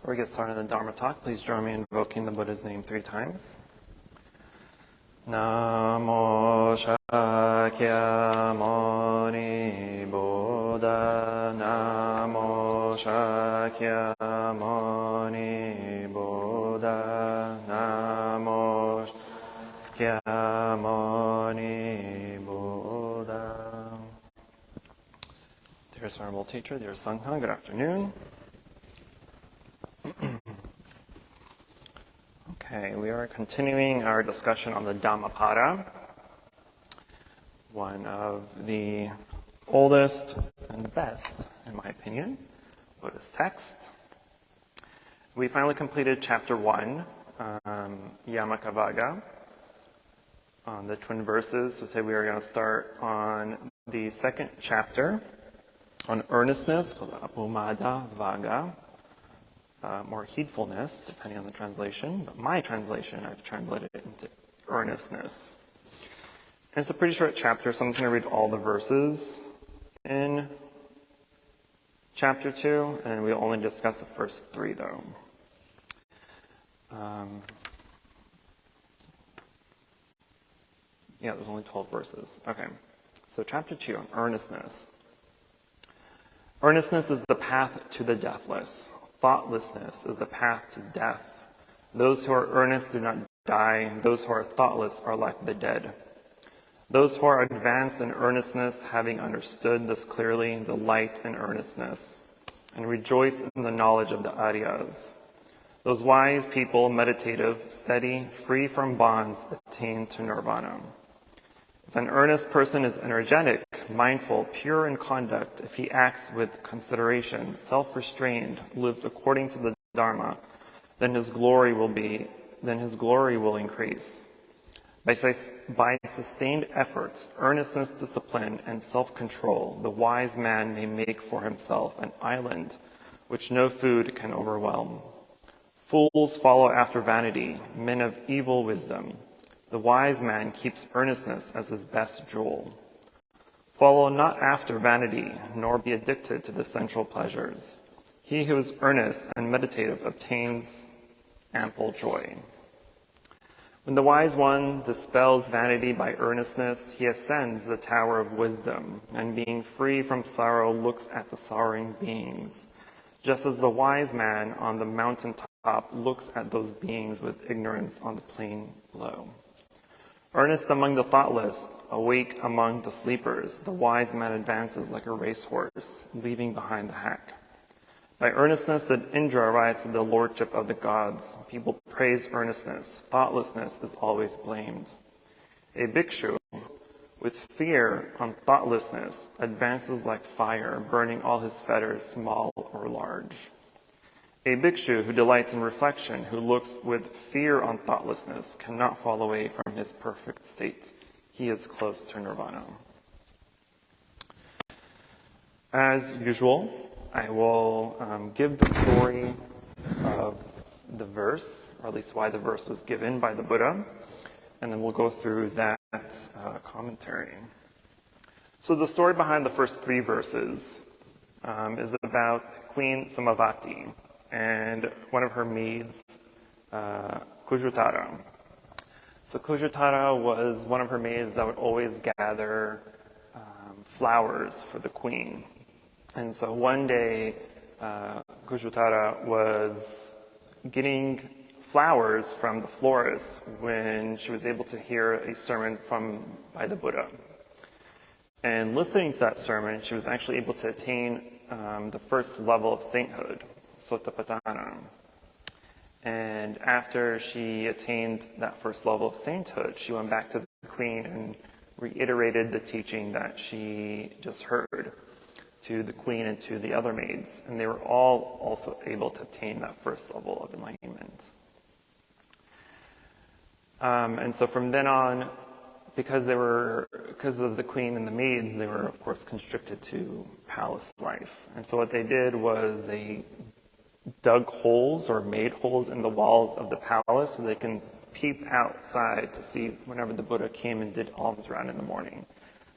Before we get started in the Dharma talk, please join me in invoking the Buddha's name 3 times. Namo Shakyamuni Buddha, Namo Shakyamuni Buddha, Namo Shakyamuni Buddha. Dearest Venerable Teacher, dear Sangha, good afternoon. Okay, we are continuing our discussion on the Dhammapada, one of the oldest and best, in my opinion, Buddhist texts. We finally completed chapter 1, Yamakavaga, on the twin verses. So today we are going to start on the second chapter on earnestness, called Apumada Vaga. More heedfulness, depending on the translation. But my translation, I've translated it into earnestness. And it's a pretty short chapter, so I'm going to read all the verses in chapter 2, and we'll only discuss the first 3, though. There's only 12 verses. Okay, so chapter 2 on earnestness. Earnestness is the path to the deathless. Thoughtlessness is the path to death. Those who are earnest do not die. Those who are thoughtless are like the dead. Those who are advanced in earnestness, having understood this clearly, delight in earnestness, and rejoice in the knowledge of the Aryas. Those wise people, meditative, steady, free from bonds, attain to nirvana. If an earnest person is energetic, mindful, pure in conduct, if he acts with consideration, self-restrained, lives according to the Dharma, then his glory will increase. By sustained effort, earnestness, discipline, and self-control, the wise man may make for himself an island which no food can overwhelm. Fools follow after vanity, men of evil wisdom. The wise man keeps earnestness as his best jewel. Follow not after vanity, nor be addicted to the sensual pleasures. He who is earnest and meditative obtains ample joy. When the wise one dispels vanity by earnestness, he ascends the tower of wisdom, and being free from sorrow looks at the sorrowing beings, just as the wise man on the mountaintop looks at those beings with ignorance on the plain below. Earnest among the thoughtless, awake among the sleepers, the wise man advances like a racehorse, leaving behind the hack. By earnestness did Indra rise to the lordship of the gods. People praise earnestness. Thoughtlessness is always blamed. A bhikshu, with fear on thoughtlessness, advances like fire, burning all his fetters, small or large. A bhikshu who delights in reflection, who looks with fear on thoughtlessness, cannot fall away from his perfect state. He is close to nirvana. As usual, I will give the story of the verse, or at least why the verse was given by the Buddha, and then we'll go through that commentary. So the story behind the first 3 verses is about Queen Samavati and one of her maids, Kujutara. So Kujutara was one of her maids that would always gather flowers for the queen. And so one day, Kujutara was getting flowers from the florist when she was able to hear a sermon by the Buddha. And listening to that sermon, she was actually able to attain the first level of sainthood, Sotapadana. And after she attained that first level of sainthood, she went back to the queen and reiterated the teaching that she just heard to the queen and to the other maids. And they were all also able to obtain that first level of enlightenment. And so from then on, because of the queen and the maids, they were, of course, constricted to palace life. And so what they did was they dug holes or made holes in the walls of the palace so they can peep outside to see whenever the Buddha came and did alms round in the morning.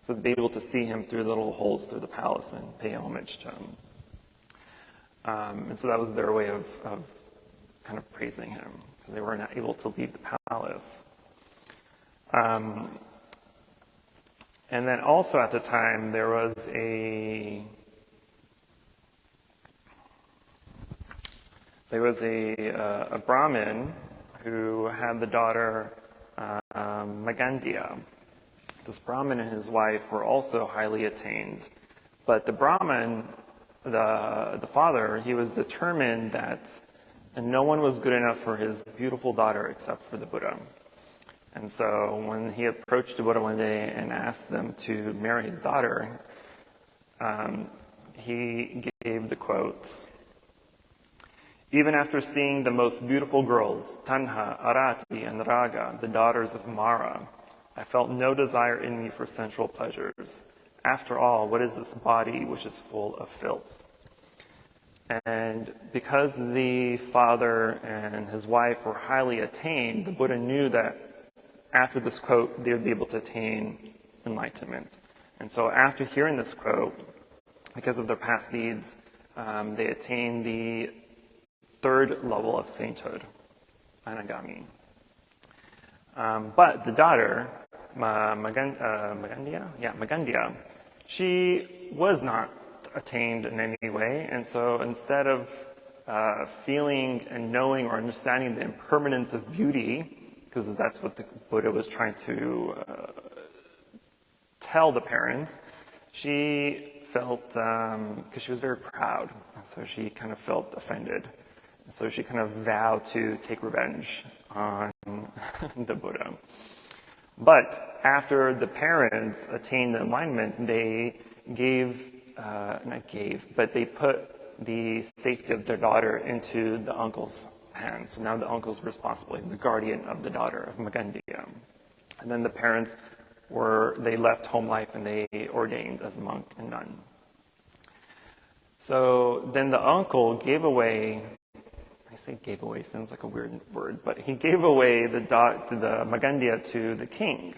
So they'd be able to see him through little holes through the palace and pay homage to him. And so that was their way of kind of praising him, because they were not able to leave the palace. And then also at the time, there was a Brahmin who had the daughter Magandia. This Brahmin and his wife were also highly attained, but the Brahmin, the father, he was determined that no one was good enough for his beautiful daughter except for the Buddha. And so when he approached the Buddha one day and asked them to marry his daughter, he gave the quotes. Even after seeing the most beautiful girls, Tanha, Arati, and Raga, the daughters of Mara, I felt no desire in me for sensual pleasures. After all, what is this body which is full of filth? And because the father and his wife were highly attained, the Buddha knew that after this quote, they would be able to attain enlightenment. And so after hearing this quote, because of their past deeds, they attained the third level of sainthood, Anagami. But the daughter, Magandia, she was not attained in any way. And so instead of feeling and knowing or understanding the impermanence of beauty, because that's what the Buddha was trying to tell the parents, she felt, because she was very proud, so she kind of felt offended. So she kind of vowed to take revenge on the Buddha. But after the parents attained enlightenment, they they put the safety of their daughter into the uncle's hands. So now the uncle's responsible. He's the guardian of the daughter of Magandia. And then the parents they left home life and they ordained as a monk and nun. So then the uncle gave away, I say gave away, sounds like a weird word, but he gave away the Magandia to the king.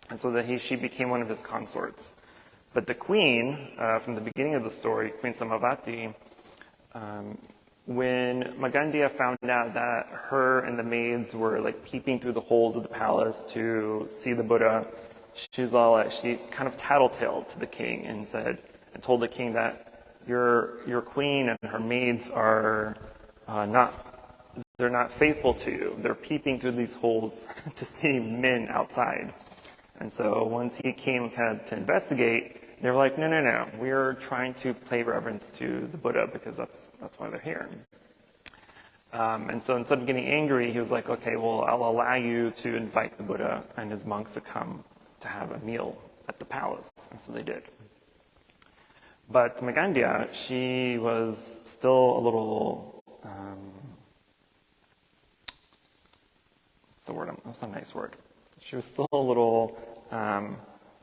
And so that she became one of his consorts. But the queen, from the beginning of the story, Queen Samavati, when Magandia found out that her and the maids were like peeping through the holes of the palace to see the Buddha, she kind of tattletaled to the king and told the king that your queen and her maids are they're not faithful to you. They're peeping through these holes to see men outside. And so once he came kind of to investigate, they were like, no, we're trying to pay reverence to the Buddha because that's why they're here. And so instead of getting angry, he was like, okay, well, I'll allow you to invite the Buddha and his monks to come to have a meal at the palace. And so they did. But Magandia, she was still a little, what's a nice word? She was still a little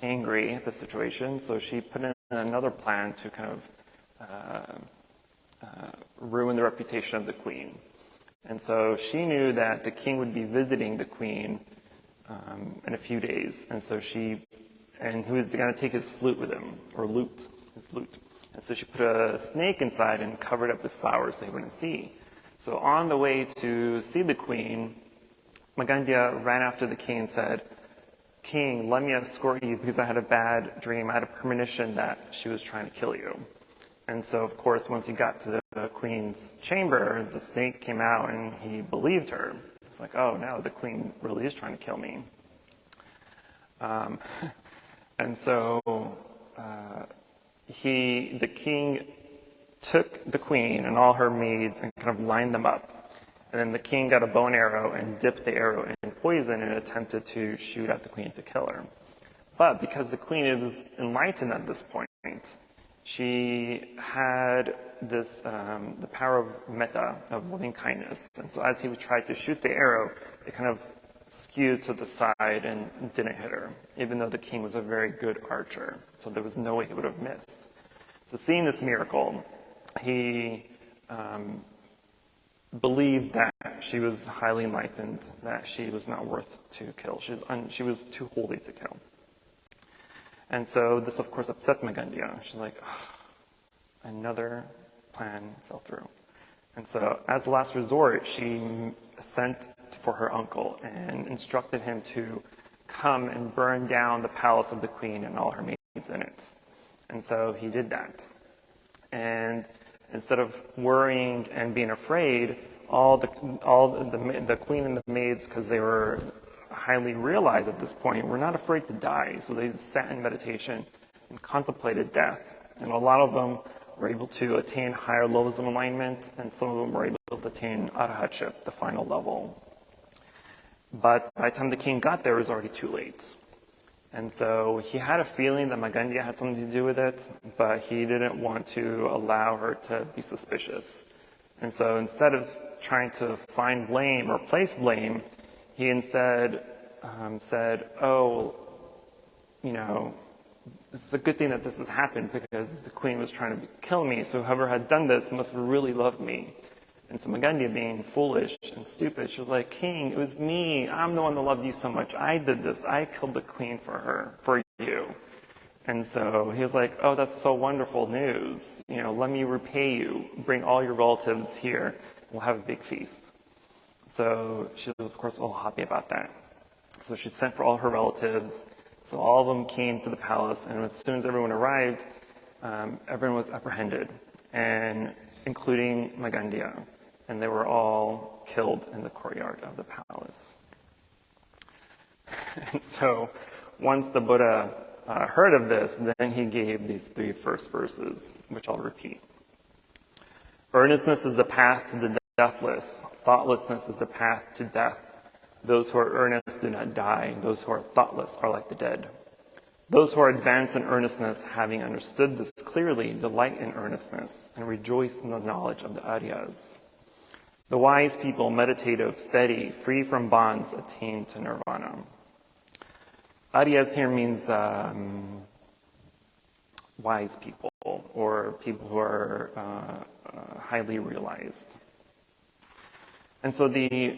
angry at the situation, so she put in another plan to kind of ruin the reputation of the queen. And so she knew that the king would be visiting the queen in a few days, and so he was going to take his flute with him, or his lute. And so she put a snake inside and covered up with flowers so he wouldn't see. So on the way to see the queen, Magandia ran after the king and said, "King, let me escort you because I had a bad dream. I had a premonition that she was trying to kill you." And so, of course, once he got to the queen's chamber, the snake came out and he believed her. It's like, oh, no, the queen really is trying to kill me. And so the king took the queen and all her maids and kind of lined them up. And then the king got a bow and arrow and dipped the arrow in poison and attempted to shoot at the queen to kill her. But because the queen was enlightened at this point, she had this the power of metta, of loving kindness. And so as he tried to shoot the arrow, it kind of skewed to the side and didn't hit her, even though the king was a very good archer. So there was no way he would have missed. So seeing this miracle, he believed that she was highly enlightened, that she was not worth to kill. She was too holy to kill. And so this, of course, upset Magandia. She's like, oh, another plan fell through. And so as a last resort, she sent for her uncle and instructed him to come and burn down the palace of the queen and all her maids in it. And so he did that. And instead of worrying and being afraid, all the queen and the maids, because they were highly realized at this point, were not afraid to die. So they sat in meditation and contemplated death. And a lot of them were able to attain higher levels of enlightenment, and some of them were able to attain arahatship, the final level. But by the time the king got there, it was already too late. And so he had a feeling that Magandia had something to do with it, but he didn't want to allow her to be suspicious. And so instead of trying to find blame or place blame, he instead said, oh, you know, this is a good thing that this has happened because the queen was trying to kill me, so whoever had done this must have really loved me. And so Magandia, being foolish and stupid, she was like, King, it was me. I'm the one that loved you so much. I did this. I killed the queen for you. And so he was like, oh, that's so wonderful news. You know, let me repay you. Bring all your relatives here. We'll have a big feast. So she was, of course, all happy about that. So she sent for all her relatives. So all of them came to the palace, and as soon as everyone arrived, everyone was apprehended, and including Magandia, and they were all killed in the courtyard of the palace. And so once the Buddha heard of this, then he gave these 3 first verses, which I'll repeat. Earnestness is the path to the deathless. Thoughtlessness is the path to death. Those who are earnest do not die. Those who are thoughtless are like the dead. Those who are advanced in earnestness, having understood this clearly, delight in earnestness and rejoice in the knowledge of the Aryas. The wise people, meditative, steady, free from bonds, attain to nirvana. Aryas here means wise people, or people who are highly realized. And so the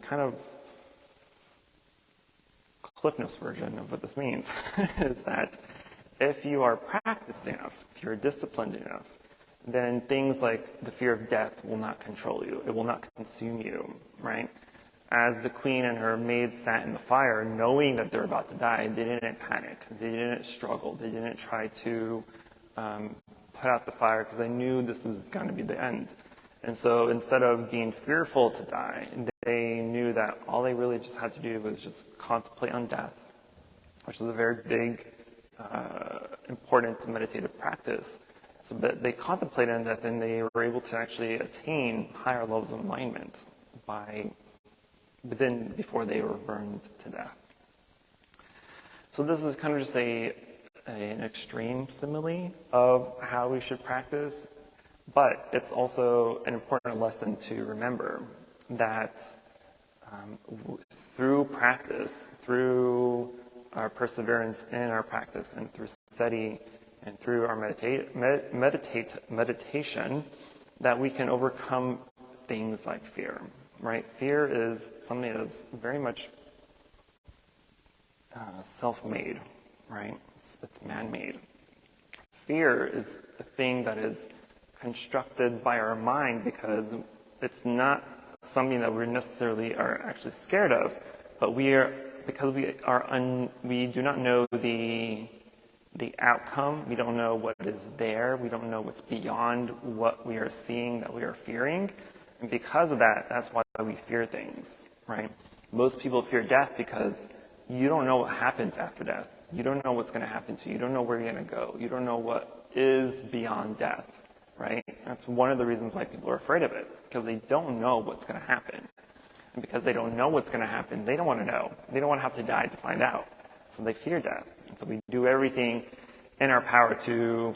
kind of Cliff Notes version of what this means is that if you are practiced enough, if you're disciplined enough, then things like the fear of death will not control you. It will not consume you, right? As the queen and her maids sat in the fire, knowing that they're about to die, they didn't panic. They didn't struggle. They didn't try to put out the fire because they knew this was going to be the end. And so instead of being fearful to die, they knew that all they really just had to do was just contemplate on death, which is a very big, important meditative practice. So that they contemplated on death, and they were able to actually attain higher levels of enlightenment before they were burned to death. So this is kind of just an extreme simile of how we should practice. But it's also an important lesson to remember that through practice, through our perseverance in our practice, and through study, and through our meditation, that we can overcome things like fear, right? Fear is something that is very much self-made, right? It's man-made. Fear is a thing that is constructed by our mind because it's not something that we necessarily are actually scared of, but we do not know the outcome. We don't know what is there. We don't know what's beyond what we are seeing that we are fearing, and because of that, that's why we fear things, right? Most people fear death because you don't know what happens after death. You don't know what's going to happen to you. You don't know where you're going to go. You don't know what is beyond death. Right? That's one of the reasons why people are afraid of it, because they don't know what's going to happen. And because they don't know what's going to happen, they don't want to know. They don't want to have to die to find out. So they fear death. And so we do everything in our power to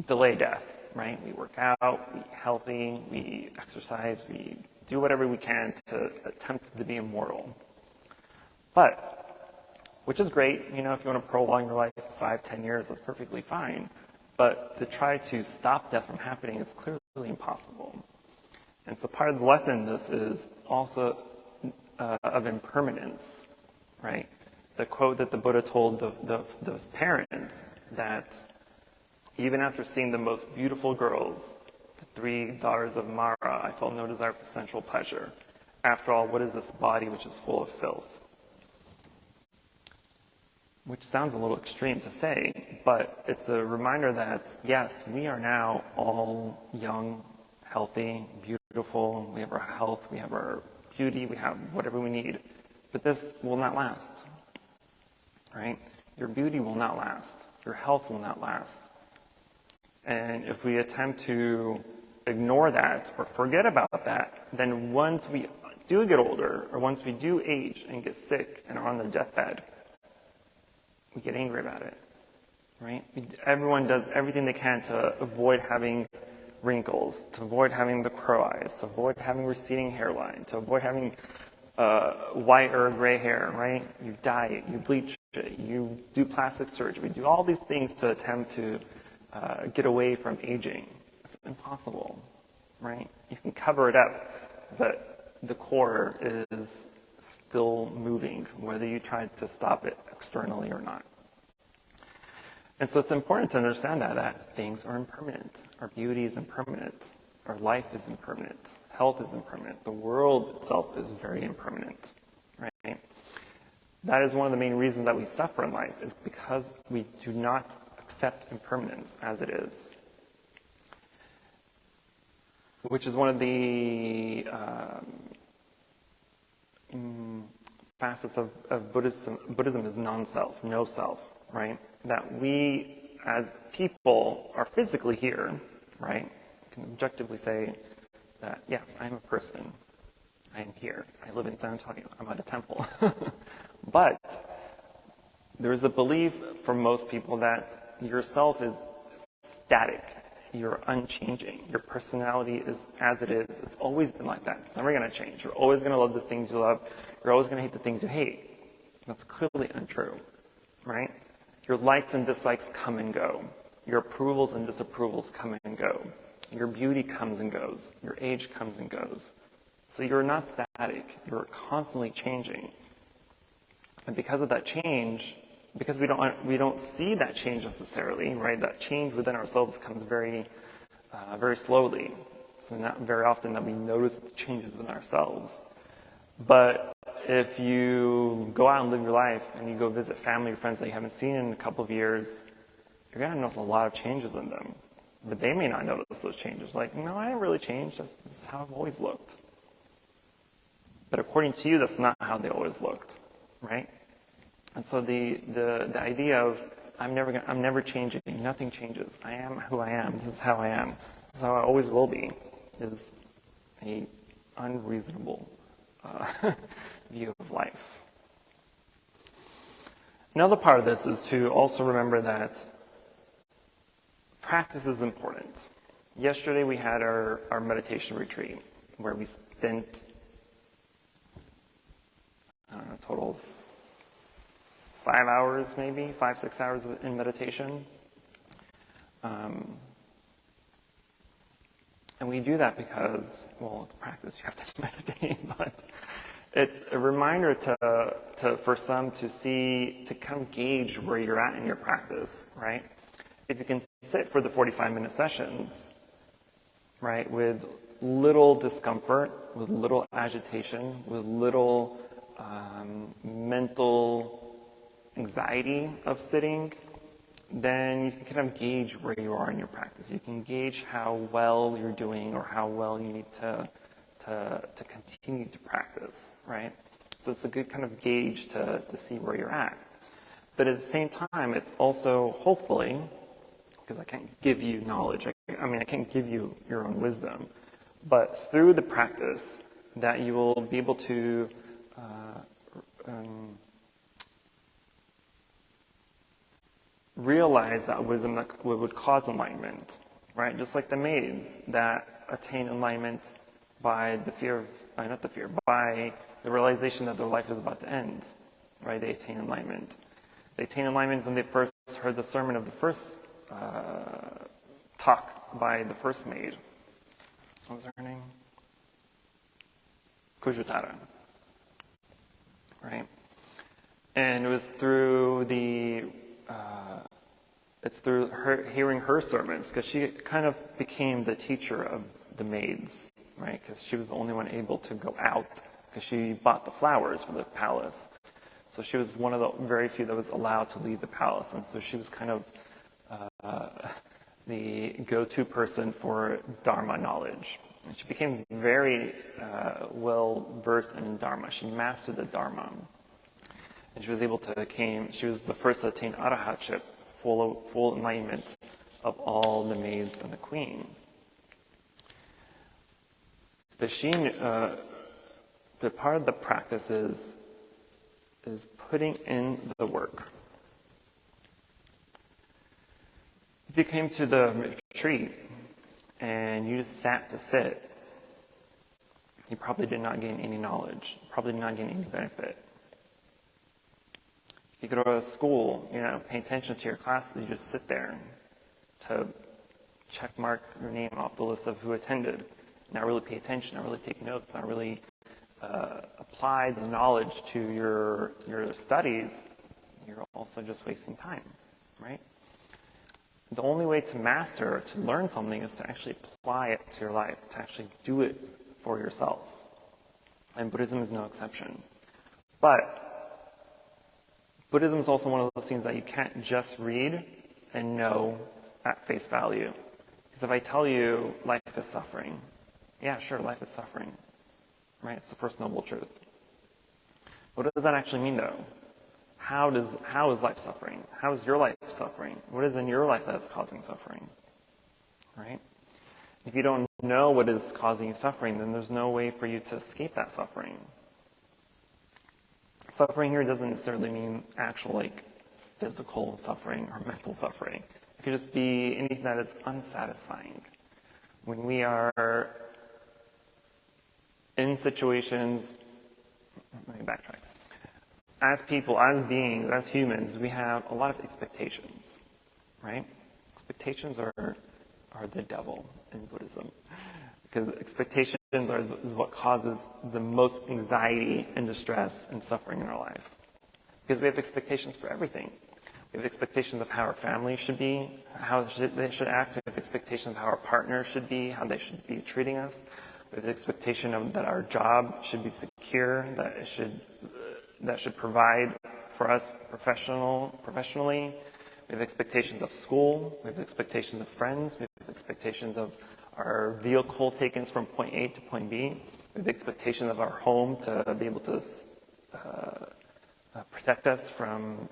delay death, right? We work out, we eat healthy, we exercise, we do whatever we can to attempt to be immortal. But, which is great, if you want to prolong your life 5-10 years, that's perfectly fine. But to try to stop death from happening is clearly impossible. And so part of the lesson in this is also of impermanence, right? The quote that the Buddha told those parents, that Even after seeing the most beautiful girls, the 3 daughters of Mara, I felt no desire for sensual pleasure. After all, what is this body which is full of filth? Which sounds a little extreme to say, but it's a reminder that, yes, we are now all young, healthy, beautiful. We have our health, we have our beauty, we have whatever we need. But this will not last, right? Your beauty will not last. Your health will not last. And if we attempt to ignore that or forget about that, then once we do get older, or once we do age and get sick and are on the deathbed, we get angry about it, right? Everyone does everything they can to avoid having wrinkles, to avoid having the crow eyes, to avoid having receding hairline, to avoid having white or gray hair, right? You dye it, you bleach it, you do plastic surgery, do all these things to attempt to get away from aging. It's impossible, right? You can cover it up, but the core is still moving, whether you try to stop it externally or not. And so it's important to understand that things are impermanent. Our beauty is impermanent. Our life is impermanent. Health is impermanent. The world itself is very impermanent, right? That is one of the main reasons that we suffer in life, is because we do not accept impermanence as it is. Which is one of the facets of Buddhism. Buddhism is non-self, no self, right? That we as people are physically here, right? We can objectively say that, yes, I'm a person. I am here. I live in San Antonio. I'm at a temple. But there's a belief for most people that yourself is static. You're unchanging. Your personality is as it is. It's always been like that. It's never going to change. You're always going to love the things you love. You're always going to hate the things you hate. That's clearly untrue, right? Your likes and dislikes come and go. Your approvals and disapprovals come and go. Your beauty comes and goes. Your age comes and goes. So you're not static. You're constantly changing. And because of that change, because we don't see that change necessarily, right? That change within ourselves comes very slowly. So not very often that we notice the changes within ourselves. But if you go out and live your life and you go visit family or friends that you haven't seen in a couple of years, you're going to notice a lot of changes in them. But they may not notice those changes. Like, no, I didn't really change. This is how I've always looked. But according to you, that's not how they always looked, right? And so the idea of I'm never changing, nothing changes. I am who I am. This is how I am. This is how I always will be, is a unreasonable view of life. Another part of this is to also remember that practice is important. Yesterday we had our meditation retreat where we spent a total of 5 hours, maybe 5-6 hours in meditation. And we do that because, well, it's practice, you have to meditate, but it's a reminder for some to kind of gauge where you're at in your practice, right? If you can sit for the 45-minute sessions, right, with little discomfort, with little agitation, with little mental anxiety of sitting, then you can kind of gauge where you are in your practice. You can gauge how well you're doing or how well you need to continue to practice, right? So it's a good kind of gauge to see where you're at. But at the same time, it's also, hopefully, because I can't give you knowledge, I can't give you your own wisdom, but through the practice that you will be able to realize that wisdom that would cause enlightenment, right? Just like the maids that attain enlightenment by by the realization that their life is about to end, right? They attain enlightenment. They attain enlightenment when they first heard the sermon of the first talk by the first maid. What was her name? Kujutara, right? And it was through it's through her hearing her sermons, because she kind of became the teacher of the maids, right? Because she was the only one able to go out, because she bought the flowers for the palace. So she was one of the very few that was allowed to leave the palace, and so she was kind of the go-to person for Dharma knowledge. And she became very well-versed in Dharma. She mastered the Dharma. And she was she was the first to attain arahatship, full enlightenment of all the maids and the queen. But part of the practice is putting in the work. If you came to the retreat and you just sat to sit, you probably did not gain any knowledge, probably did not gain any benefit. If you go to school, pay attention to your classes, you just sit there to check mark your name off the list of who attended, not really pay attention, not really take notes, not really apply the knowledge to your studies, you're also just wasting time, right? The only way to master, to learn something, is to actually apply it to your life, to actually do it for yourself. And Buddhism is no exception. But Buddhism is also one of those things that you can't just read and know at face value. Because if I tell you life is suffering, yeah, sure, life is suffering, right? It's the first noble truth. What does that actually mean, though? How is life suffering? How is your life suffering? What is in your life that is causing suffering? Right? If you don't know what is causing you suffering, then there's no way for you to escape that suffering. Suffering here doesn't necessarily mean actual physical suffering or mental suffering. It could just be anything that is unsatisfying. When we are in situations, let me backtrack. As people, as beings, as humans, we have a lot of expectations, right? Expectations are the devil in Buddhism, because expectations is what causes the most anxiety and distress and suffering in our life. Because we have expectations for everything. We have expectations of how our family should be, how they should act. We have expectations of how our partner should be, how they should be treating us. We have the expectation that our job should be secure, that should provide for us professionally. We have expectations of school. We have expectations of friends. We have expectations of our vehicle taken us from point A to point B. We have expectations of our home to be able to protect us from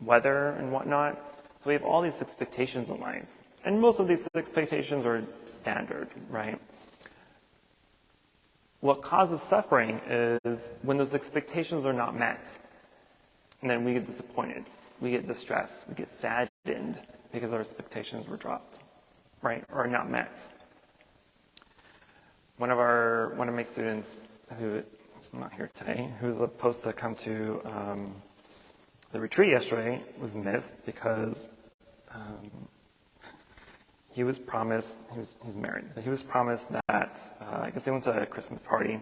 weather and whatnot. So we have all these expectations in life. And most of these expectations are standard, right? What causes suffering is when those expectations are not met. And then we get disappointed. We get distressed. We get saddened because our expectations were dropped, right? Or not met. One of my students, who is not here today, who was supposed to come to the retreat yesterday, was missed because he was promised, he's married, but he was promised that, I guess they went to a Christmas party.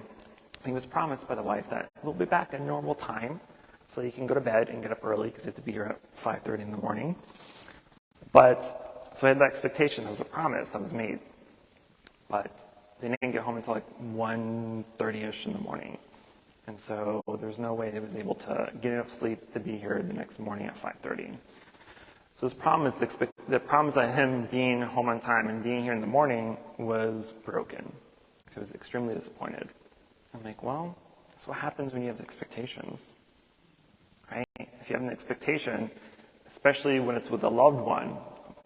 He was promised by the wife that we'll be back at normal time, so you can go to bed and get up early because you have to be here at 5:30 in the morning. So I had that expectation, that was a promise that was made. But they didn't get home until 1:30ish in the morning. And so there's no way he was able to get enough sleep to be here the next morning at 5:30. So his promise, the promise of him being home on time and being here in the morning was broken. So he was extremely disappointed. I'm like, well, that's what happens when you have expectations, right? If you have an expectation, especially when it's with a loved one,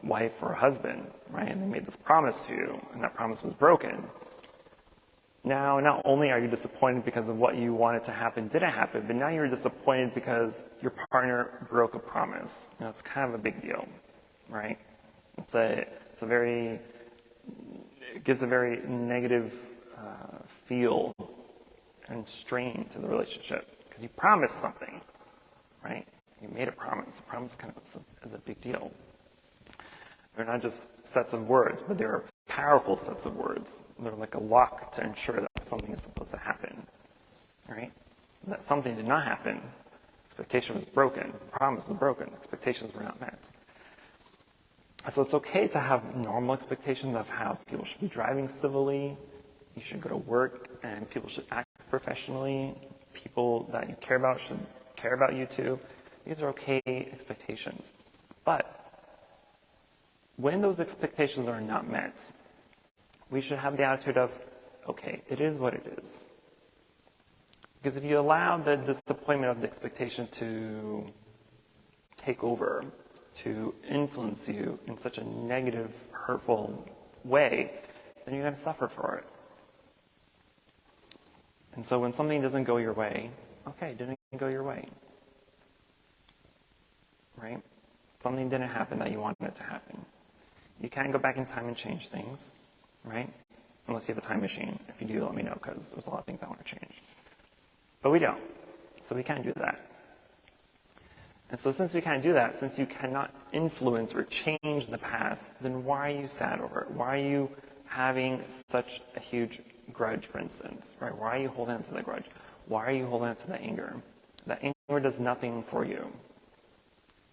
wife or husband, right? And they made this promise to you, and that promise was broken. Now, not only are you disappointed because of what you wanted to happen didn't happen, but now you're disappointed because your partner broke a promise. Now, it's kind of a big deal, right? It gives a very negative feel and strain to the relationship because you promised something, right? You made a promise. A promise kind of is a big deal. They're not just sets of words, but they're powerful sets of words. They're like a lock to ensure that something is supposed to happen, right? That something did not happen. Expectation was broken. Promise was broken. Expectations were not met. So it's okay to have normal expectations of how people should be driving civilly, you should go to work, and people should act professionally. People that you care about should care about you too. These are okay expectations. But when those expectations are not met, we should have the attitude of, okay, it is what it is. Because if you allow the disappointment of the expectation to take over, to influence you in such a negative, hurtful way, then you're going to suffer for it. And so when something doesn't go your way, okay, it didn't go your way. Right? Something didn't happen that you wanted it to happen. You can't go back in time and change things, right? Unless you have a time machine. If you do, let me know, because there's a lot of things I want to change. But we don't. So we can't do that. And so since we can't do that, since you cannot influence or change the past, then why are you sad over it? Why are you having such a huge grudge, for instance? Right? Why are you holding on to the grudge? Why are you holding on to the anger? That anger does nothing for you.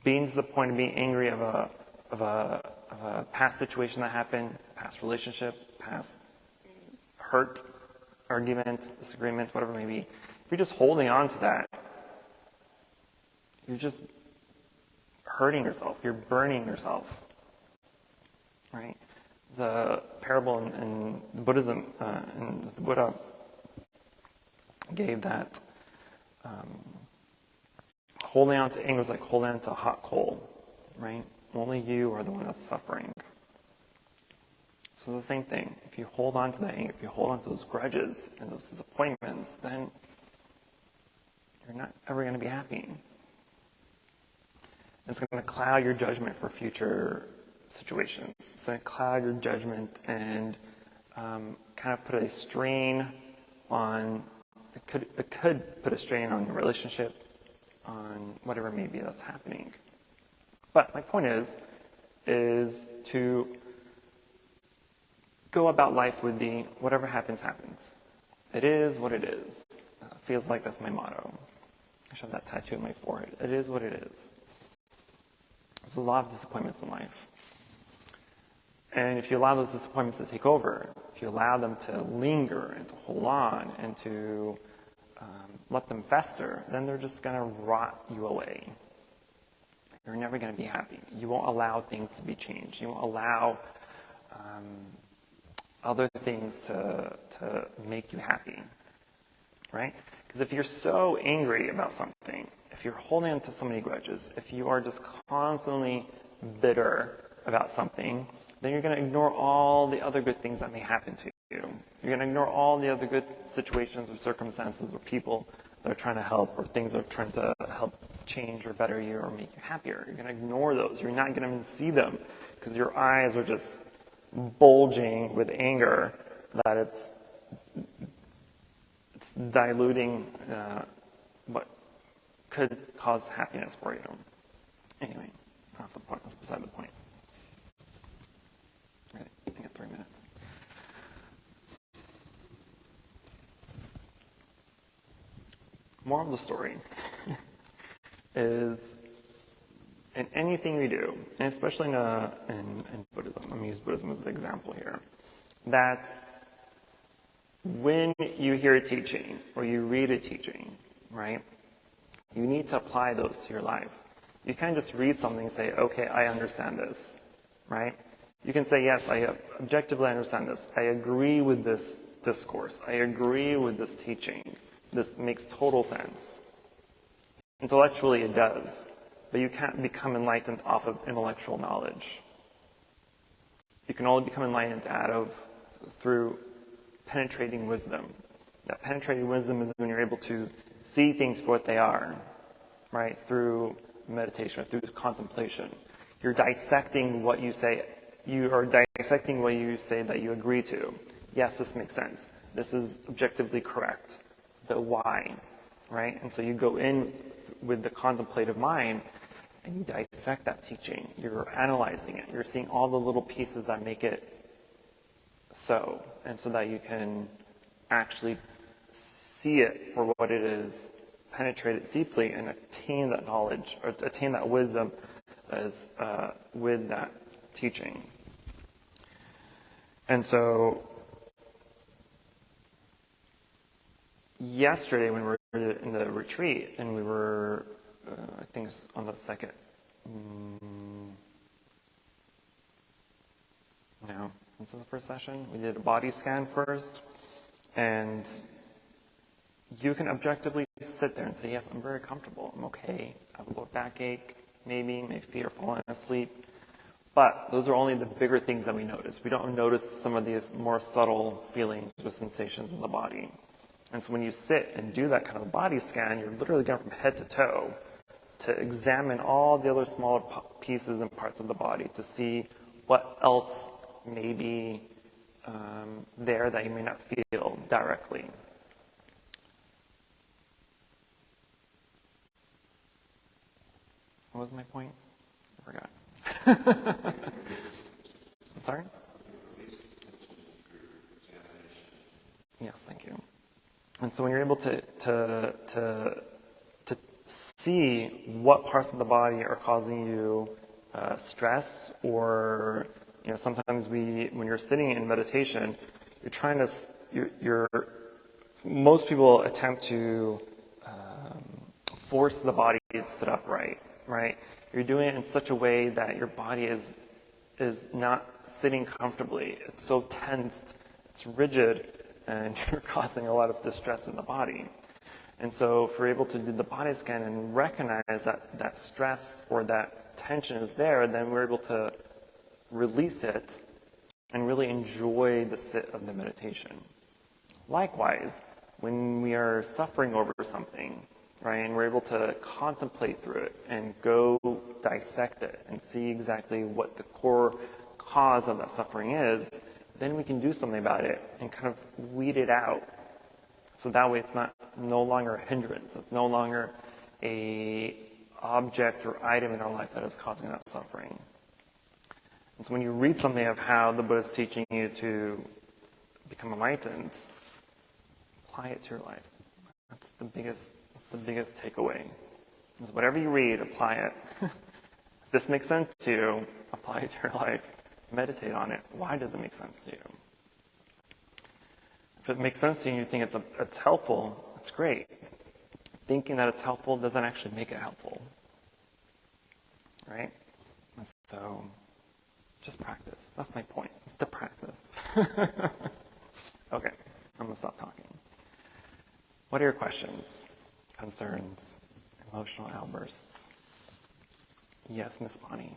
Being disappointed, being angry of a past situation that happened, past relationship, past hurt, argument, disagreement, whatever it may be. If you're just holding on to that, you're just hurting yourself. You're burning yourself. Right? There's a parable in Buddhism, and the Buddha gave that holding on to anger is like holding on to a hot coal. Right? Only you are the one that's suffering. So it's the same thing. If you hold on to that anger, if you hold on to those grudges and those disappointments, then you're not ever going to be happy. It's going to cloud your judgment for future situations. It's going to cloud your judgment and kind of put a strain on, it could put a strain on your relationship, on whatever it may be that's happening. But my point is to go about life with the whatever happens, happens. It is what it is. Feels like that's my motto. I should have that tattooed on my forehead. It is what it is. There's a lot of disappointments in life. And if you allow those disappointments to take over, if you allow them to linger and to hold on and to let them fester, then they're just going to rot you away. You're never going to be happy. You won't allow things to be changed. You won't allow other things to make you happy. Right? Because if you're so angry about something, if you're holding on to so many grudges, if you are just constantly bitter about something, then you're going to ignore all the other good things that may happen to you. You're going to ignore all the other good situations or circumstances or people that are trying to help or things that are trying to help change or better you or make you happier. You're going to ignore those. You're not going to see them because your eyes are just bulging with anger that it's diluting what could cause happiness for you. Anyway, off the point. That's beside the point. Okay, I got 3 minutes. Moral of the story is in anything we do, and especially in Buddhism, let me use Buddhism as an example here, that when you hear a teaching or you read a teaching, right, you need to apply those to your life. You can't just read something and say, okay, I understand this, right? You can say, yes, I objectively understand this. I agree with this discourse. I agree with this teaching. This makes total sense. Intellectually, it does. But you can't become enlightened off of intellectual knowledge. You can only become enlightened through penetrating wisdom. That penetrating wisdom is when you're able to see things for what they are, right? Through meditation, through contemplation. You're dissecting what you say. You are dissecting what you say that you agree to. Yes, this makes sense. This is objectively correct. But why? Right? And so you go in with the contemplative mind and you dissect that teaching. You're analyzing it. You're seeing all the little pieces that make it so. And so that you can actually see it for what it is, penetrate it deeply, and attain that knowledge, or attain that wisdom that is with that teaching. And so yesterday when we were in the retreat, and we were, I think on the second, no, this is the first session. We did a body scan first, and you can objectively sit there and say, yes, I'm very comfortable, I'm okay, I have a lower backache, maybe my feet are falling asleep. But those are only the bigger things that we notice. We don't notice some of these more subtle feelings or sensations in the body. And so when you sit and do that kind of body scan, you're literally going from head to toe to examine all the other smaller pieces and parts of the body to see what else may be there that you may not feel directly. What was my point? I forgot. I'm sorry? Yes, thank you. And so when you're able to see what parts of the body are causing you stress, or sometimes when you're sitting in meditation, you're trying to most people attempt to force the body to sit upright, right? You're doing it in such a way that your body is not sitting comfortably. It's so tensed, it's rigid, and you're causing a lot of distress in the body. And so if we're able to do the body scan and recognize that stress or that tension is there, then we're able to release it and really enjoy the sit of the meditation. Likewise, when we are suffering over something, right, and we're able to contemplate through it and go dissect it and see exactly what the core cause of that suffering is, then we can do something about it and kind of weed it out. So that way it's no longer a hindrance. It's no longer a object or item in our life that is causing that suffering. And so when you read something of how the Buddha is teaching you to become enlightened, apply it to your life. That's the biggest takeaway. So whatever you read, apply it. If this makes sense to you, apply it to your life. Meditate on it. Why does it make sense to you? If it makes sense to you and you think it's helpful, it's great. Thinking that it's helpful doesn't actually make it helpful. Right? And so, just practice. That's my point. It's to practice. Okay, I'm going to stop talking. What are your questions, concerns, emotional outbursts? Yes, Miss Bonnie.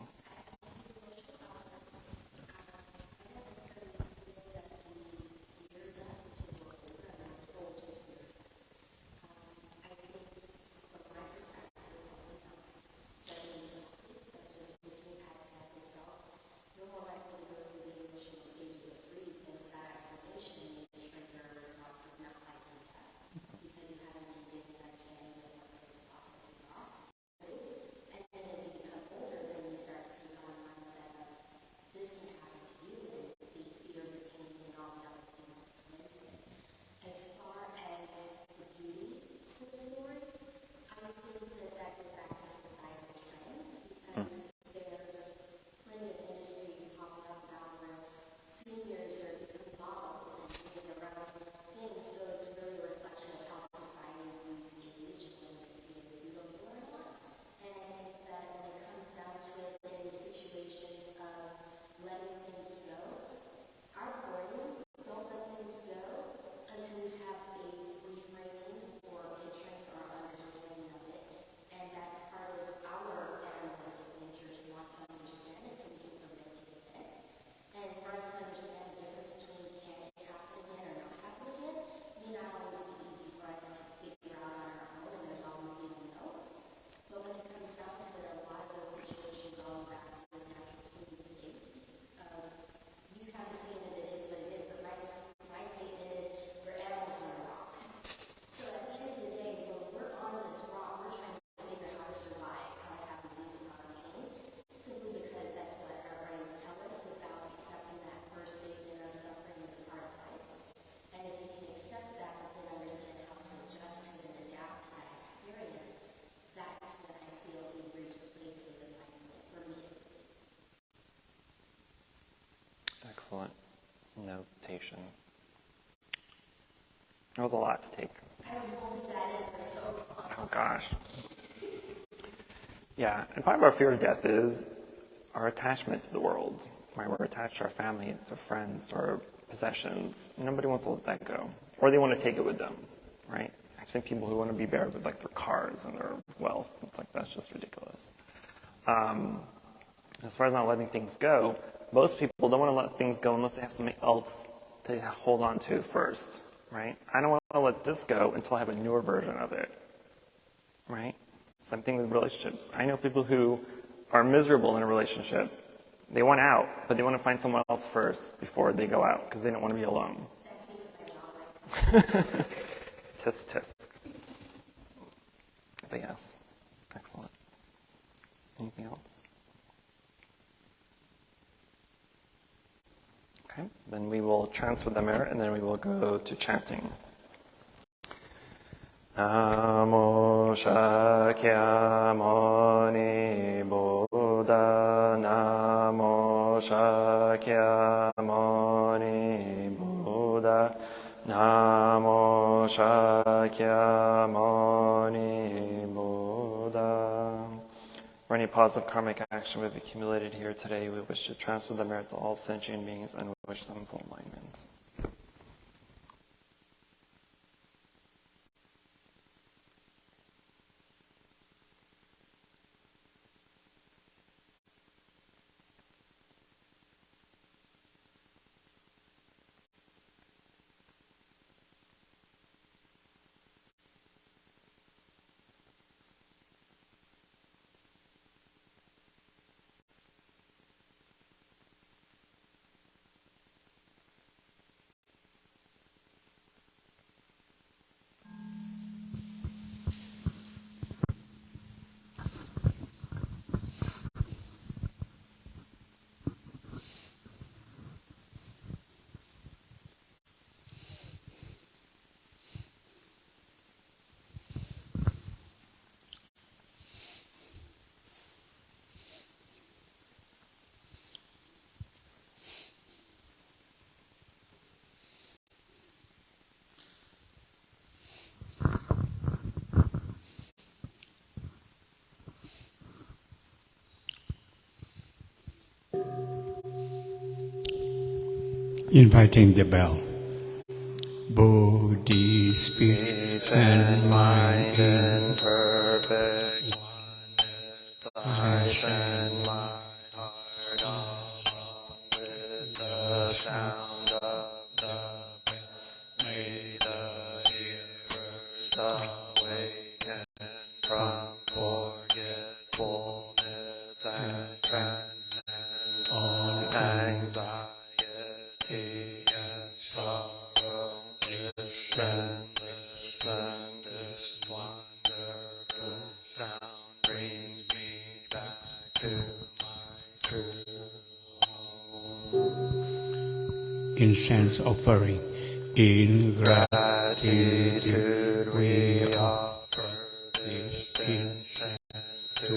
Start Excellent notation. That was a lot to take. I was holding that in for so long. Oh gosh. Yeah, and part of our fear of death is our attachment to the world. Right? We're attached to our family, to our friends, to our possessions. Nobody wants to let that go. Or they want to take it with them, right? I've seen people who want to be buried with like their cars and their wealth. It's like, that's just ridiculous. As far as not letting things go, most people don't want to let things go unless they have something else to hold on to first, right? I don't want to let this go until I have a newer version of it, right? Same thing with relationships. I know people who are miserable in a relationship. They want out, but they want to find someone else first before they go out because they don't want to be alone. Tisk, tisk. But yes, excellent. Anything else? Okay, then we will transfer the mirror and then we will go to chanting. Namo Shakyamuni Buddha, Namo Shakyamuni Buddha, Namo Shakyamuni Buddha. For any positive karmic action we've accumulated here today, we wish to transfer the merit to all sentient beings and wish them full enlightenment. Inviting the bell. Bodhi, speech and mind in perfect oneness, I send my heart along with the sound of the bell. May the hearers awaken from forgetfulness and transcend all anxiety and sorrow. Listen, this wonderful sound brings me back to my true home. Incense offering. In gratitude we offer this incense to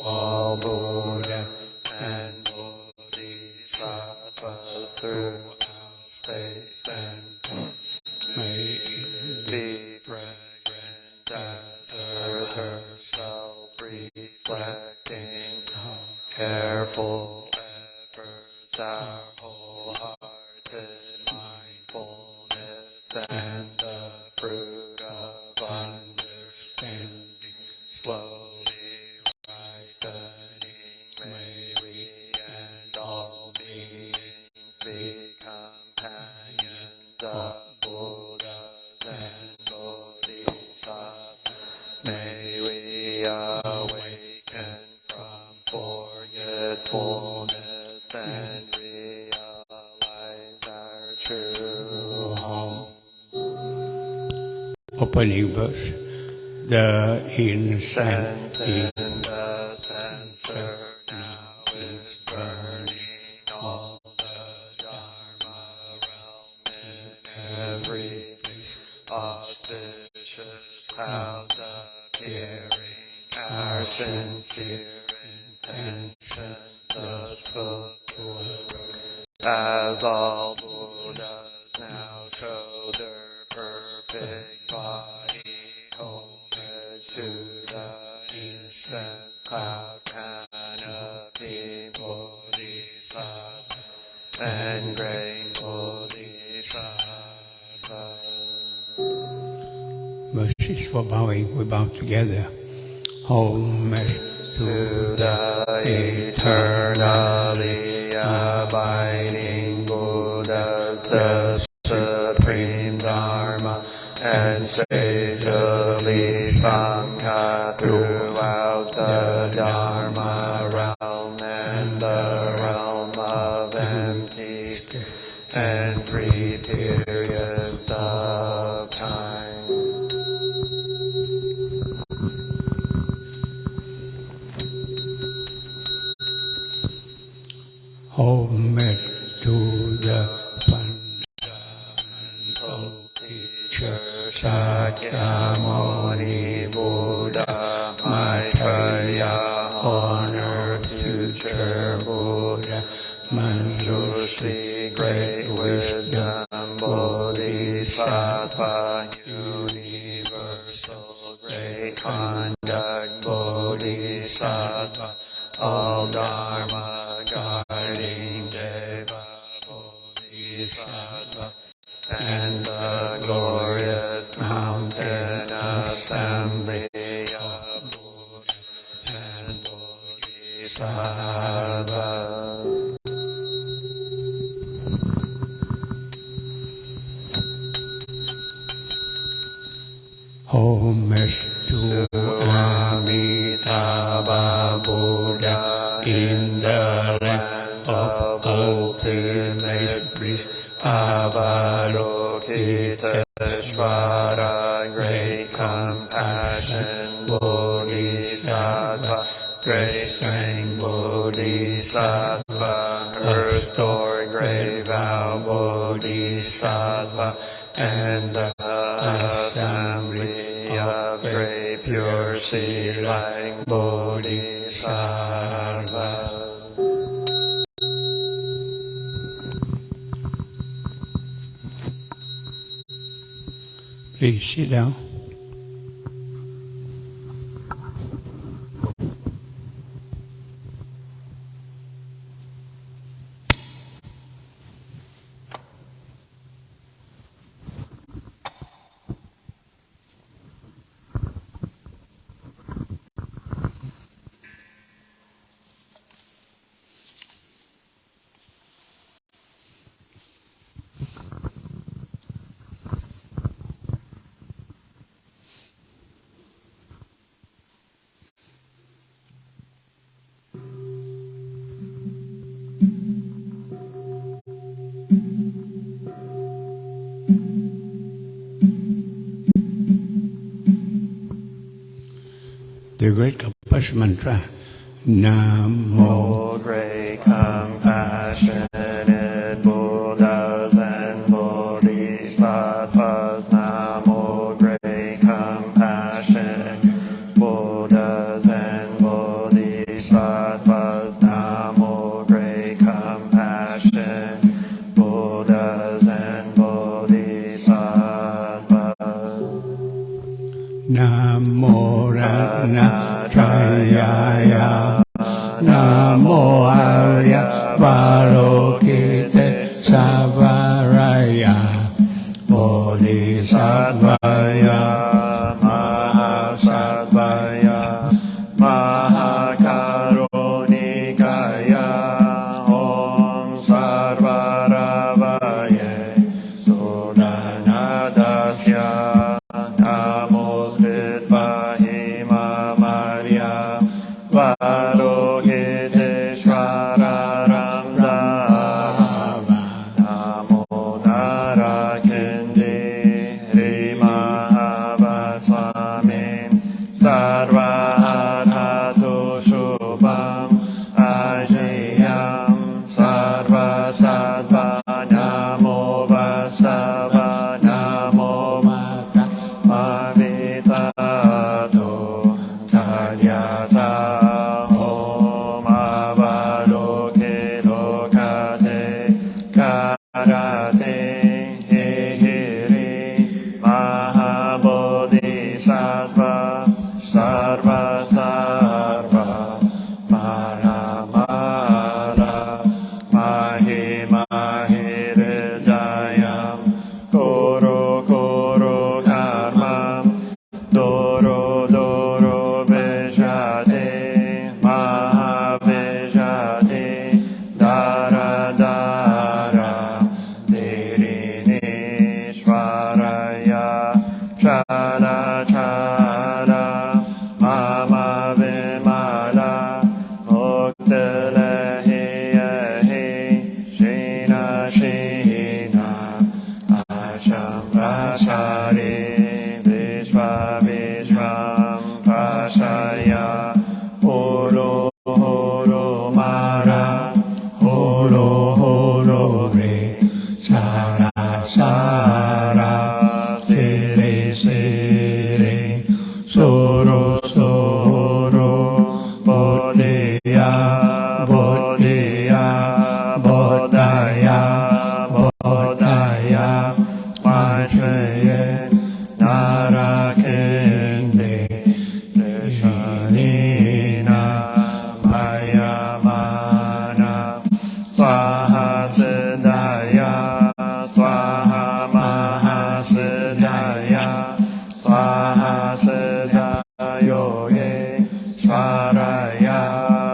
all Buddha and Bodhisattvas throughout space and time. May it be fragrant as earth herself, reflecting how careful efforts, our wholehearted mindfulness, and the fruit of understanding slowly ripening. May we and all beings be companions of Buddhas and Bodhisattvas. May we awaken from forgetfulness and realize our true home. Opening verse. The incense in the censer now is burning. All the Dharma realm in every place. Auspicious clouds appearing. Our sincere intention thus fulfilled. As all verses for bowing. We bow together. Homage to the eternally abiding Buddhas, the supreme Dharma, and sagely Sangha throughout the Dharma realm and the realm of empty and free periods of time. Homage to the fundamental teacher Shakyamuni Buddha, Maitreya, honor future Buddha, Manjushri, great wisdom, Bodhisattva, universal great conduct, Bodhisattva, all Dharma guiding Deva, Bodhisattva, and the glorious mountain assembly of Buddha and Bodhisattvas. Homage to Amitabha Buddha in the land of ultimate bliss, Avalokiteshvara, great compassion, Bodhisattva, great strength, Bodhisattva, earth-stored great vow, Bodhisattva, and the assembly of great pure sea-like Bodhisattvas. Please sit down. The great compassion mantra. Namo. Great compassionate Buddhas and Bodhisattvas. Namo. Great compassionate Buddhas and Bodhisattvas. Namo. Great compassion Buddhas and Bodhisattvas. Namo Ratnatrayaya, Namo Arya Avalokiteshvaraya, Bodhisattvaya, Mahasattvaya, Mahakarunikaya, Om Sarvaravaye, Sudanadasya, Namaskritva Himamariya, Avalokiteshvara Ramdava, Namo Narakindi Mahavaswami, Sarvahadhatu Shubham Ajiyam, Sarvasattva Namo Vastava Namo Mata Mavitato Tadyata Om Avalokitokate Karate Hihiri Mahabodhisattva Sarva Sarva Mahamala Mahi Mahi Hridayam Pachari Vishva Vishvam Pachaya Holo Holo Mara Holo Holo Re Sara Sara Siri Siri Soro Soro Bodhiya Bodhiya Bodhaya Bodhaya Maitreya Narakende Nishanina Mayamana Swaha Siddhaya Swaha Mahasiddhaya Swaha Siddhayoge Swaraya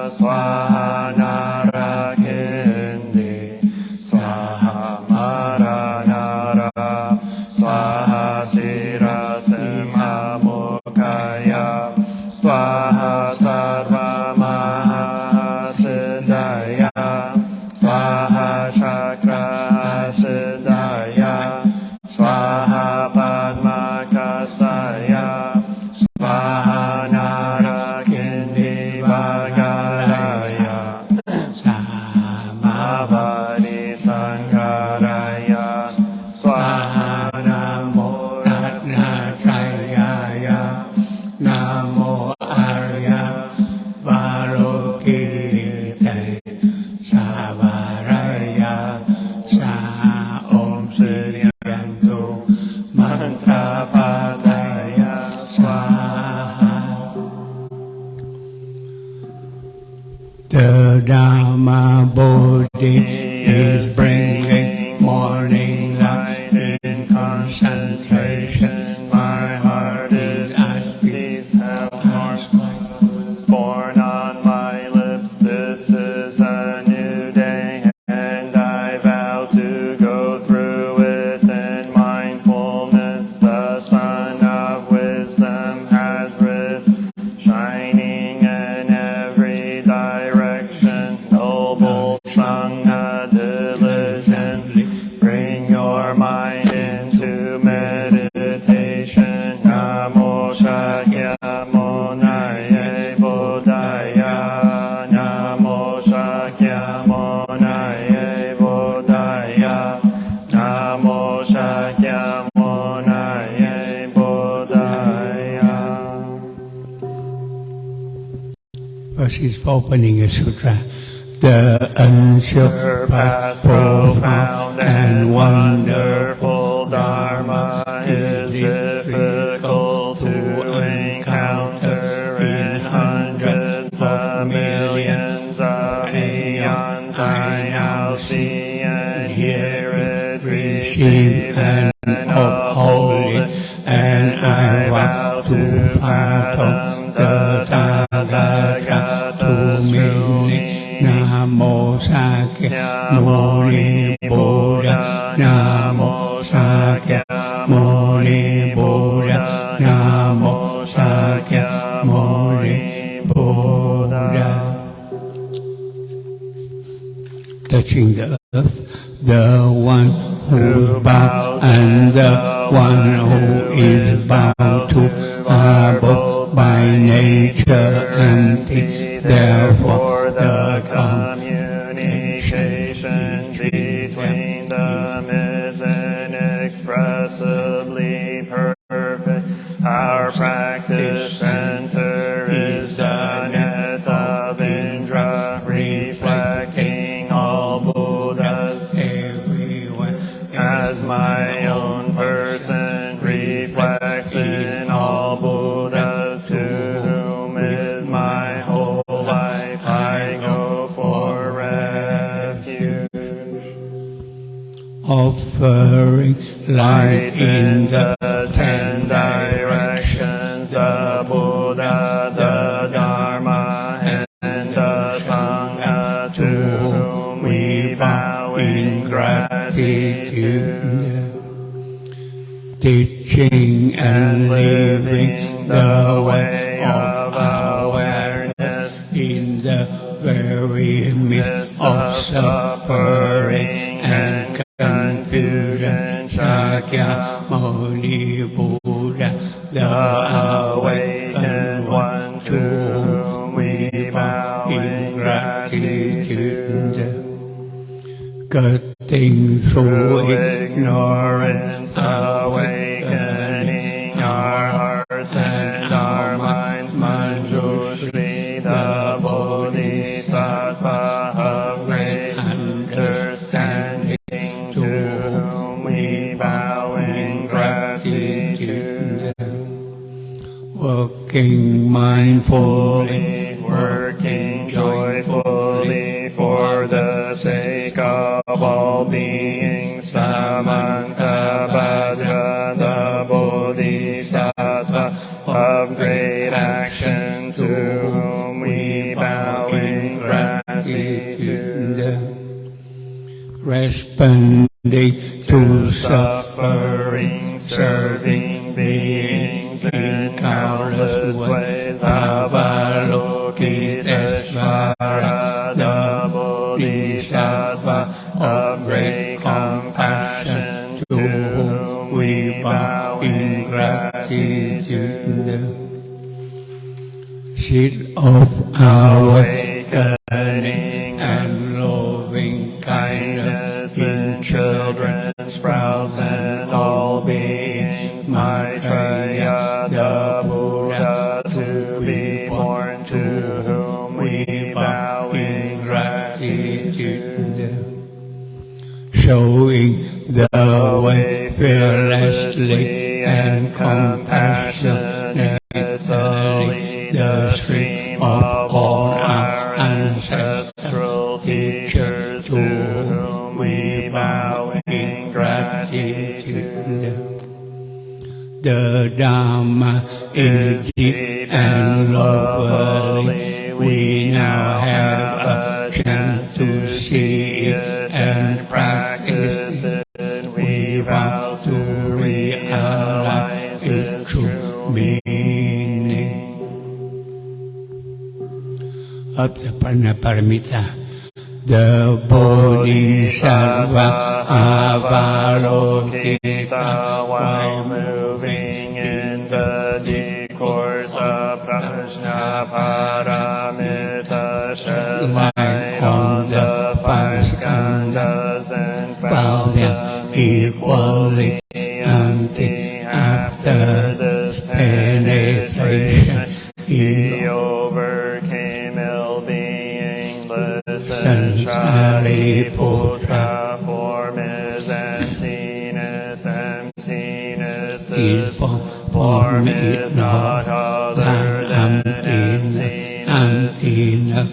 Swaha Narakende Swaha Maranara Swaha Sira Simha Mukaya Swaha Sarva Mahasiddhaya Swaha Chakra Siddhaya Swaha Padma Kasaya Swaha Narakindi Vagalaya Samavadi Sankaraya Swaha Namo Ratnatrayaya Namo Arya Balokite Savaraya Sa Om Sriyantu Mantra Padaya Swaha. The Dhamma Bodhi is bringing morning light in concentration. My heart is at peace, health born on my lips. This is a new day, and I vow to go through it in mindfulness. The sun of wisdom has risen, shining in every direction. Noble Sangha diligently bring your mind into meditation. Namo Shakyamunaya Bodhaya. Namo Shakyamunaya Bodhaya. Namo Shakyamunaya Bodhaya. First he's opening a sutra. The unsurpassed, profound and wonderful Dharma is difficult to encounter in hundreds of millions of eons. I now see and hear it, receive and uphold it, and I vow to fathom the Tathagata meaning. Namo Sakyamuni Buddha. Namo Sakyamuni Buddha. Namo Sakyamuni Buddha. Touching the earth, the one who bows and the one who is bowed to are both by nature empty. Therefore, the communication between them is inexpressibly perfect. Our practice center is the net of Indra, reflecting all Buddhas everywhere, as my own person reflects in all Buddhas, to whom is my whole life I go for refuge. Offering light in the 10 directions, the Buddha, the Dharma, and the Sangha, to whom we bow in gratitude. Teaching and living the way of awareness in the very midst of suffering and confusion, Sakyamuni Buddha, the awakened one to whom we bow in gratitude. Cutting through ignorance, awakening our hearts and our minds, Manjushri, the Bodhisattva of great understanding, to whom we bow in gratitude. Working mindfully, working joyfully for the sake of all beings, Samantabhadra, the Bodhisattva of great action, to whom we bow in gratitude. Responding to suffering, serving beings in countless ways, Avalokiteshvara, the Bodhisattva of great compassion, to whom we bow in gratitude. Seed of awakening and loving kindness in children, sprouts, and all beings, Maitreya, the Buddha, to be born, to whom we bow in gratitude. Showing the way fearlessly and compassionately, the stream of all our ancestral teachers, to whom we bow in gratitude. The Dhamma is deep and lovely. We now have a chance to see it and practice it. We vow to realize its true meaning. Of the Paramaparamita, the Bodhisattva Avalokita, while moving in the discourse of Prajnaparamita, shed light on the five skandhas and found them equally empty. After this penetration, he overcame ill-being, Shariputra, form is emptiness, emptiness is form is not other than emptiness.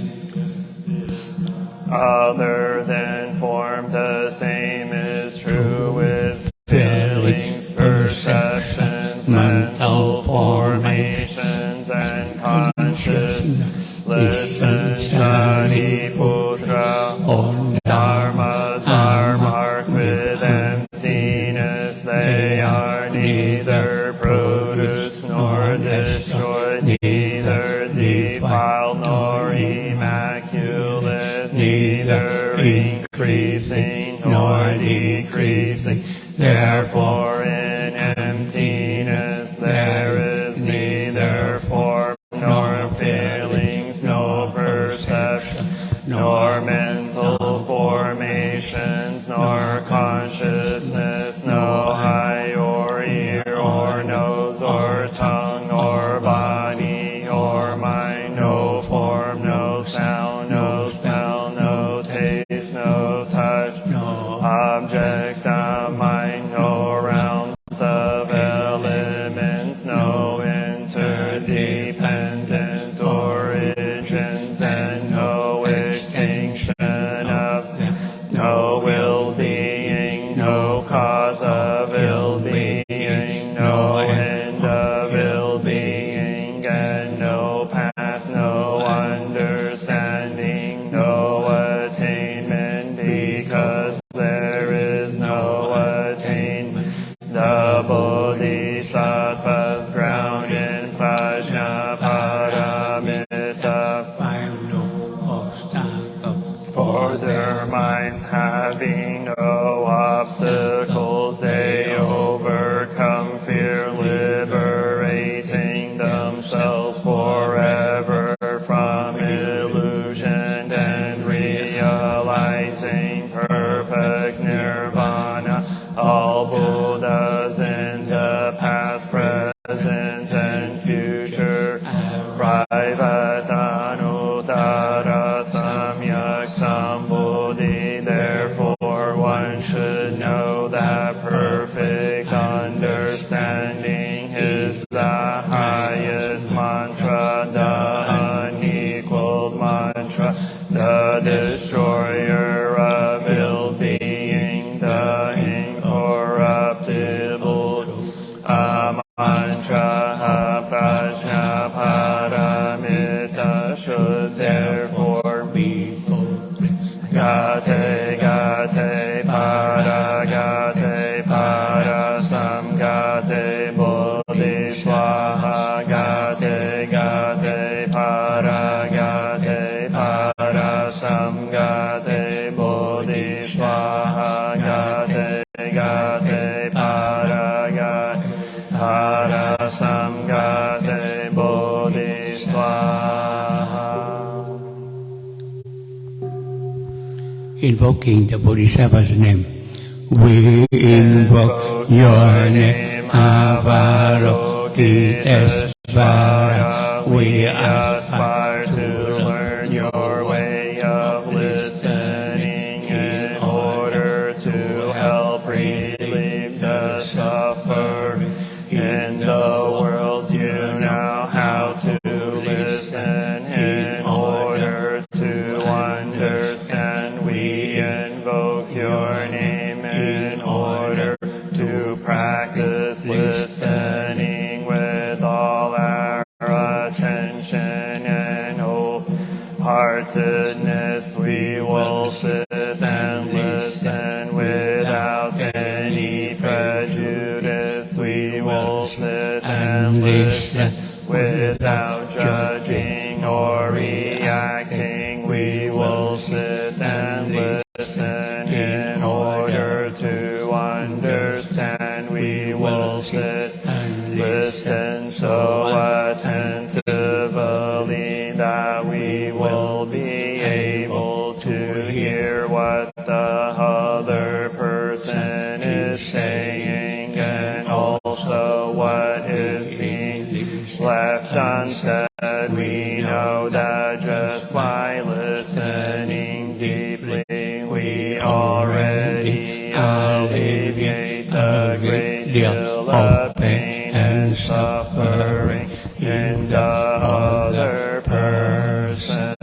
Other than form, the same is true with feelings, perceptions, mental formations, and consciousness. Listen, Shariputra, all dharmas are marked with emptiness. They are neither produced nor destroyed, neither defiled nor immaculate, neither increasing nor decreasing. Therefore, in emptiness there is neither form nor feelings, no perception, nor mental formations, nor consciousness, no eye or ear or nose or tongue or body or mind, no form, no sound, no smell, no taste, no touch, no object of mind, no rounds of elements, no interdependent origins, and no extinction of them, no ill-being, no cause of ill-being, no end of ill-being, and no path, no understanding, no attainment, because there is no attainment. The Bodhisattva's ground in Prajnaparamita, find no obstacles, for their minds having no obstacles, they all Buddhas in the past, present, and future. Praivatanutara samyak sambuddhi. Therefore one should know that perfect understanding is the highest mantra, the unequaled mantra, the destroyer of ill being, the incorruptible mantra, prajna paramita should therefore be gate gate para gate para samgate bodhi swaha gate gate para gate para samgate bodhi swaha gate gate para gate para samgate bodhi swaha. Invoking the Bodhisattva's name. We invoke your name, Avalokitesvara. We aspire to learn your way of listening in order to help relieve the suffering in the world. You know how to listen in order to understand. We invoke your name in order to practice listening with all our attention and wholeheartedness. We will sit and listen without any prejudice. We will sit and listen without judging or reacting. We will sit and listen in order to understand. We will sit and listen so attentively that we will be able to hear what the other person is saying, and also what is being left unsaid. We know that just by listening deeply, we already alleviate a great deal of pain and suffering in the other person.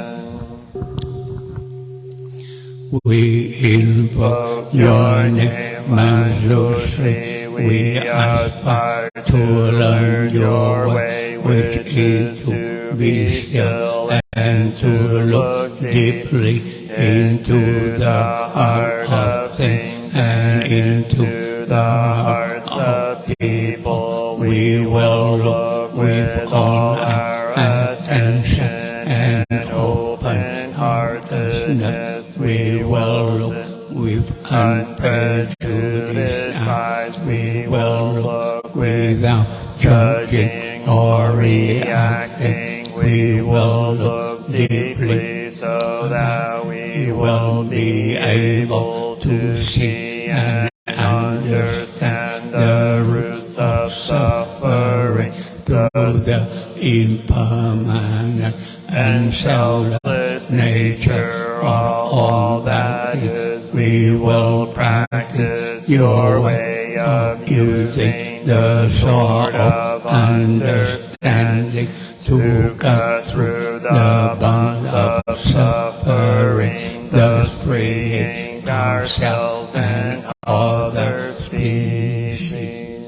We invoke your name, Manjushri. We aspire to learn your way, which is to be still and to look deeply into the heart of things and into the hearts of people. We will look with all our attention and open-heartedness. We will look with unprejudiced eyes. We will look without judging or reacting. We will look deeply so that we will be able to see and understand the roots of suffering through the impermanent and selfless nature of all that is. We will practice your way of using the sword of understanding to cut through the bonds of suffering, thus freeing ourselves and other species.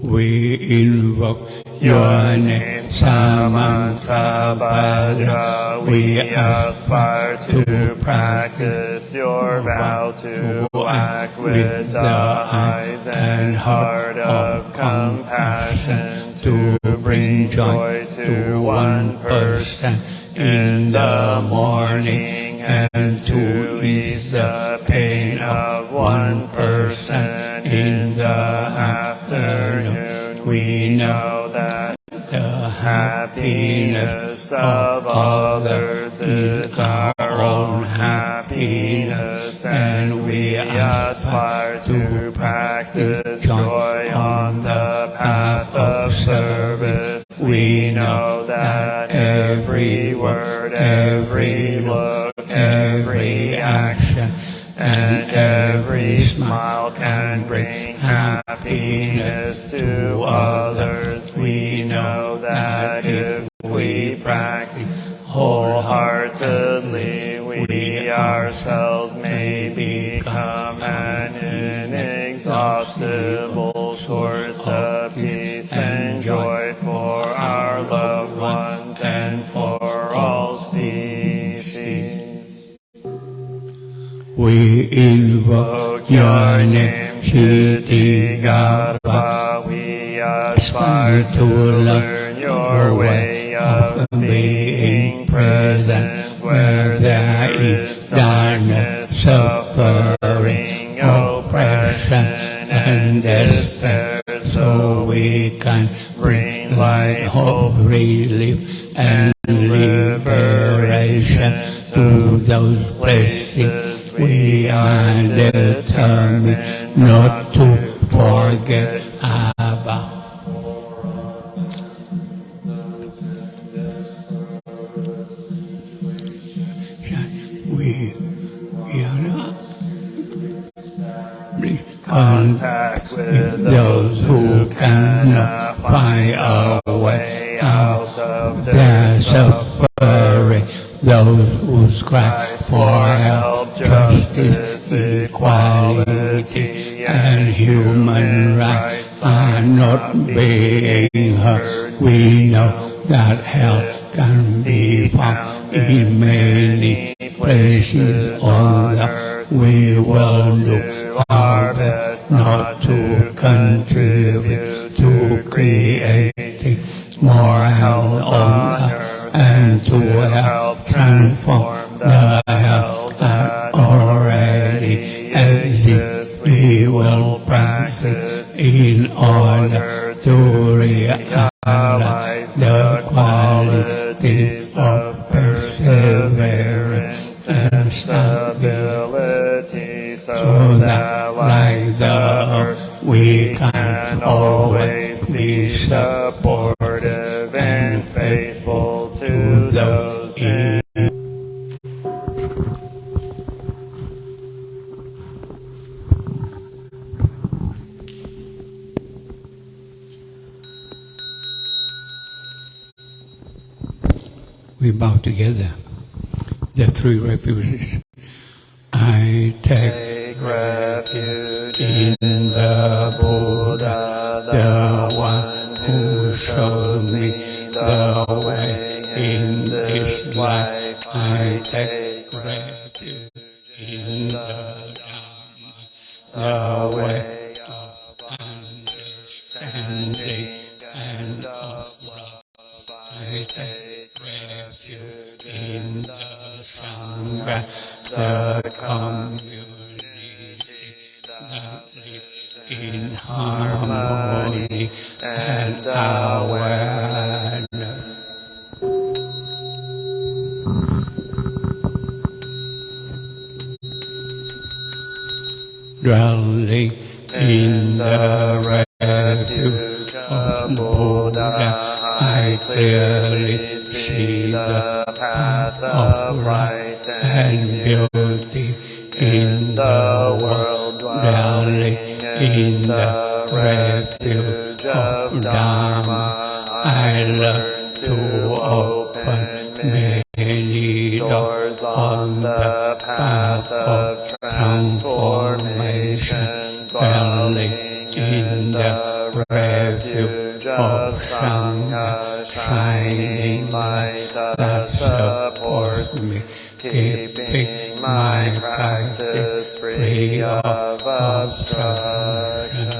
We invoke your name, Samantabhadra. We aspire to practice your vow to act with the eyes and heart of compassion, to bring joy to one person in the morning and to ease the pain of one person in the afternoon. We know that the happiness of others is our own happiness, and we aspire to practice joy on the path of service. We know that every word, every look, every action, and every smile can bring happiness to others. We know that if we practice wholeheartedly, we ourselves may become an inexhaustible source of peace and joy for our loved ones and for all species. We invoke your name, Kshitigarbha. We aspire to learn your way of being present where there is darkness, suffering, oppression, and despair, so we can bring light, hope, relief, and liberation to those places. We are determined not to forget about. We are not contact with those who cannot find a way out of their suffering, those who strive for help, justice, equality, and human rights are not being heard. We know that help can be found in many places on earth. We will do our best not to contribute to creating more hell on earth and to help transform the hell that already exists. We will practice in order to realize the qualities of perseverance and stability, so that like the earth we can always be supportive and faithful to those in. We bow together. The three refuges. I take refuge in the Buddha, the one who shows me the way in this life. I take refuge in the Dhamma, the way of understanding and of love. I take refuge in the Sangha, the community that lives in harmony and awareness. Dwelling in the refuge of Buddha, I clearly see the path of right and beauty in the world. Dwelling in the refuge of Dhamma, I learn to open many doors on the path of transformation. Dwelling in the refuge of Sangha, shining light that supports me, keeping my practice free of obstruction.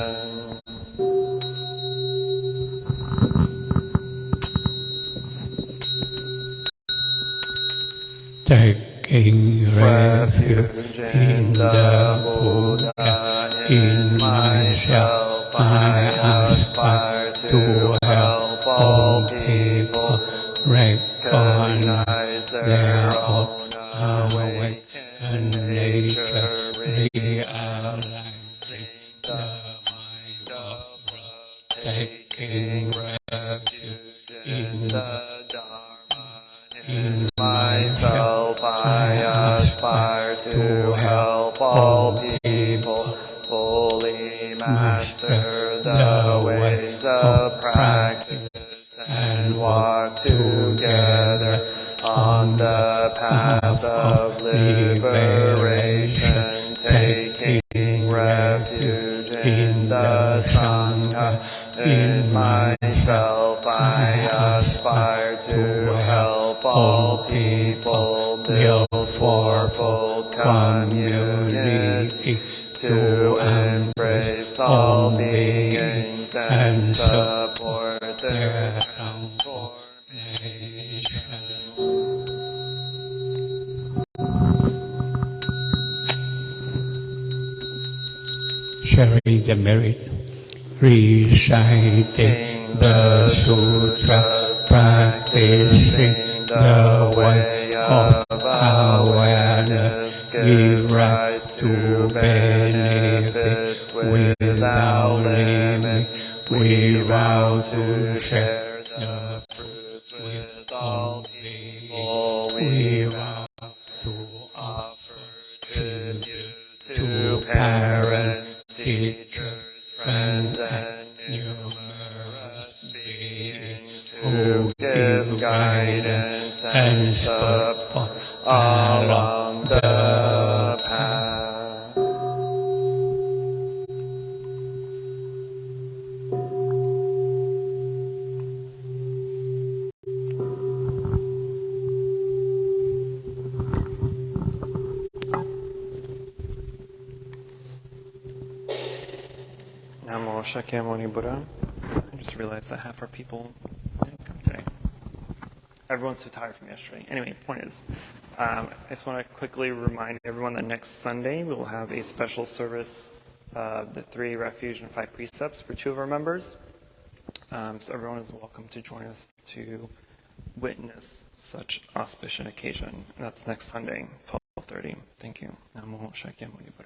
Taking refuge in the Buddha, in myself I aspire to help all people recognize their own awakened nature, realizing master the ways of practice and walk together on the path of liberation, taking refuge in the Sangha. In myself I aspire to help all people build fourfold community, to embrace all beings and support their transformation. Sharing the merit, reciting the sutras, practicing the way of awareness, give rise to benefits without limit. We vow to share the fruits with all people. We vow to offer tribute to parents, teachers, friends, and numerous beings who give guidance and support along the path. Namo Shakyamuni Buddha. I just realized that half our people didn't come today. Everyone's too tired from yesterday. Anyway, point is, I just want to quickly remind everyone that next Sunday we will have a special service, the 3 refuge and 5 precepts for 2 of our members. So everyone is welcome to join us to witness such auspicious occasion. And that's next Sunday, 12:30. Thank you. Namo Shakyamuni Buddha.